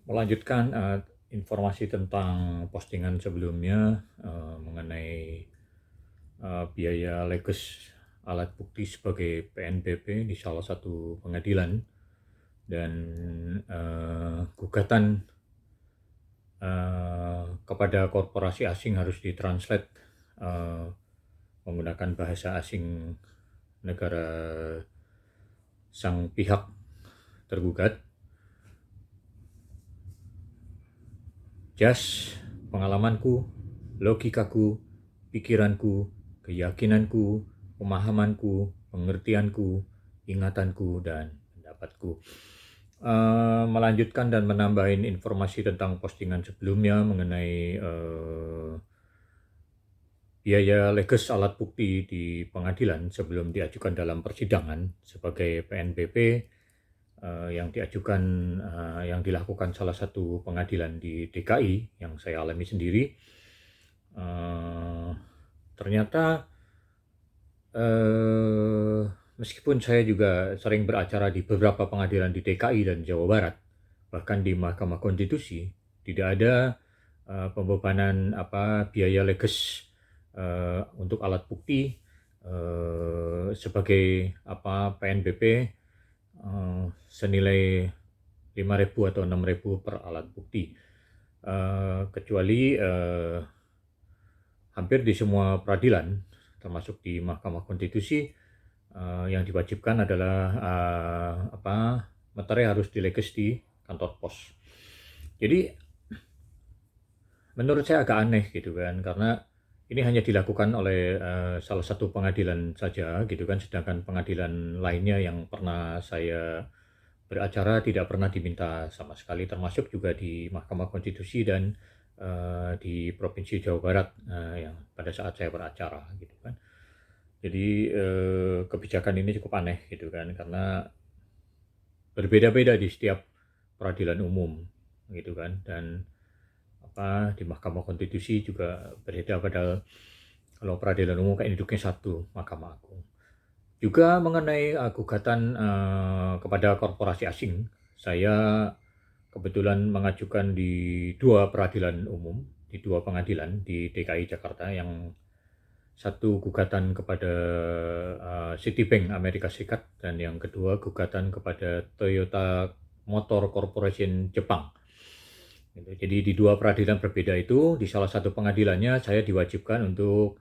Melanjutkan informasi tentang postingan sebelumnya mengenai biaya leges alat bukti sebagai PNBP di salah satu pengadilan dan gugatan kepada korporasi asing harus ditranslate menggunakan bahasa asing negara sang pihak tergugat. Pengalamanku, logikaku, pikiranku, keyakinanku, pemahamanku, pengertianku, ingatanku, dan pendapatku. Melanjutkan dan menambahin informasi tentang postingan sebelumnya mengenai biaya leges alat bukti di pengadilan sebelum diajukan dalam persidangan sebagai PNBP yang dilakukan salah satu pengadilan di DKI yang saya alami sendiri. Ternyata meskipun saya juga sering beracara di beberapa pengadilan di DKI dan Jawa Barat, bahkan di Mahkamah Konstitusi, tidak ada pembebanan biaya leges untuk alat bukti sebagai PNBP senilai 5.000 atau 6.000 per alat bukti, kecuali hampir di semua peradilan termasuk di Mahkamah Konstitusi yang diwajibkan adalah materai harus dileges di kantor pos. Jadi menurut saya agak aneh gitu kan, karena ini hanya dilakukan oleh salah satu pengadilan saja gitu kan, sedangkan pengadilan lainnya yang pernah saya beracara tidak pernah diminta sama sekali, termasuk juga di Mahkamah Konstitusi dan di Provinsi Jawa Barat yang pada saat saya beracara gitu kan. Jadi kebijakan ini cukup aneh gitu kan, karena berbeda-beda di setiap peradilan umum gitu kan, dan di Mahkamah Konstitusi juga berbeda, padahal kalau peradilan umum kan induknya satu, Mahkamah Agung. Juga mengenai gugatan kepada korporasi asing, saya kebetulan mengajukan di dua peradilan umum, di dua pengadilan di DKI Jakarta. Yang satu gugatan kepada Citibank Amerika Serikat, dan yang kedua gugatan kepada Toyota Motor Corporation Jepang. Jadi di dua peradilan berbeda itu, di salah satu pengadilannya saya diwajibkan untuk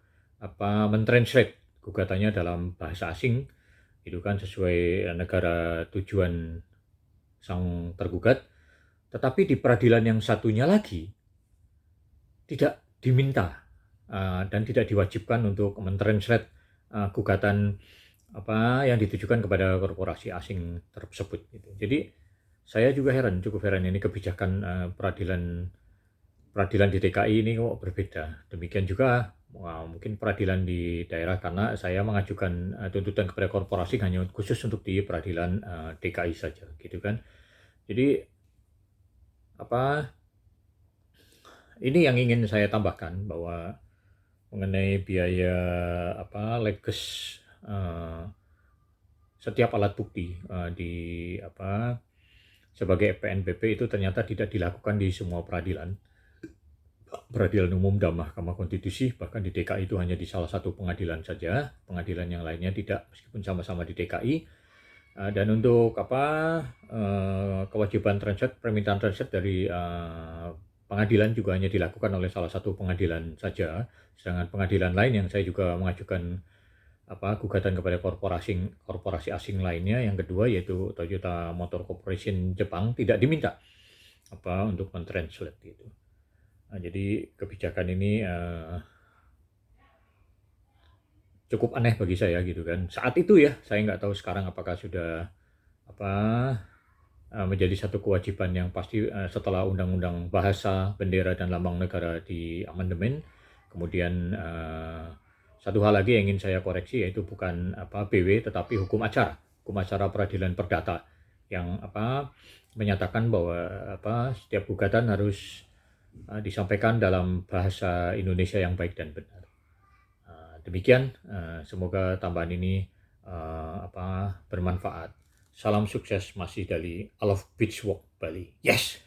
mentranslate gugatannya dalam bahasa asing, itu kan sesuai negara tujuan sang tergugat. Tetapi di peradilan yang satunya lagi tidak diminta dan tidak diwajibkan untuk mentranslate gugatan yang ditujukan kepada korporasi asing tersebut. Gitu. Jadi saya juga cukup heran ini kebijakan peradilan di DKI ini kok berbeda. Demikian juga mungkin peradilan di daerah, karena saya mengajukan tuntutan kepada korporasi hanya khusus untuk di peradilan DKI saja, gitu kan. Jadi ini yang ingin saya tambahkan, bahwa mengenai biaya leges setiap alat bukti sebagai PNBP itu ternyata tidak dilakukan di semua peradilan umum dan Mahkamah Konstitusi. Bahkan di DKI itu hanya di salah satu pengadilan saja, pengadilan yang lainnya tidak, meskipun sama-sama di DKI. Dan untuk kewajiban translate, permintaan translate dari pengadilan juga hanya dilakukan oleh salah satu pengadilan saja, sedangkan pengadilan lain yang saya juga mengajukan gugatan kepada korporasi asing lainnya, yang kedua yaitu Toyota Motor Corporation Jepang, tidak diminta untuk mentranslate gitu. Jadi kebijakan ini cukup aneh bagi saya gitu kan. Saat itu ya, saya nggak tahu sekarang apakah sudah menjadi satu kewajiban yang pasti setelah Undang-Undang Bahasa, Bendera, dan Lambang Negara di amandemen. Kemudian satu hal lagi yang ingin saya koreksi, yaitu bukan BW tetapi hukum acara peradilan perdata, yang menyatakan bahwa setiap gugatan harus disampaikan dalam bahasa Indonesia yang baik dan benar. Demikian, semoga tambahan ini bermanfaat. Salam sukses masih dari I Love Beach Walk Bali. Yes!